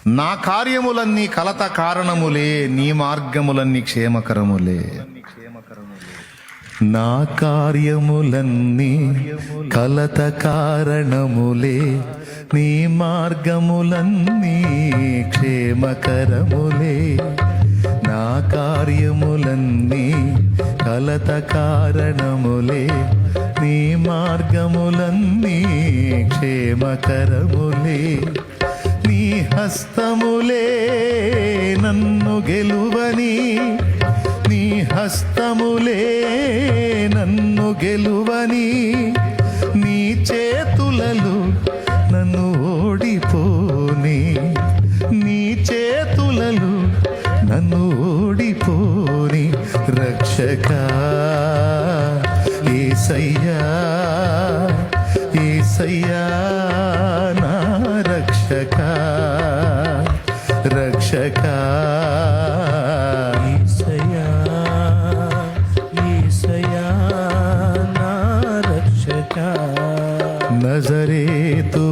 నా కార్యములన్నీ కలత కారణములే, నీ మార్గములన్నీ క్షేమకరములే. నా కార్యములన్నీ కలత కారణములే, నీ మార్గములన్నీ క్షేమకరములే. నా కార్యములన్నీ కలత కారణములే, నీ మార్గములన్నీ క్షేమకరములే. నీ హస్తములే నన్ను గెలువని, నీ హస్తములే నన్ను గెలువని, నీ చేతులలో నన్ను ఓడిపోని, నీ చేతులలో నన్ను ఓడిపోని. రక్షకా యేసయ్యా, యేసయ్యా నా రక్షకా, రక్షకా యేసయ్యా, యేసయ్యా నా రక్షకా. నజరేతు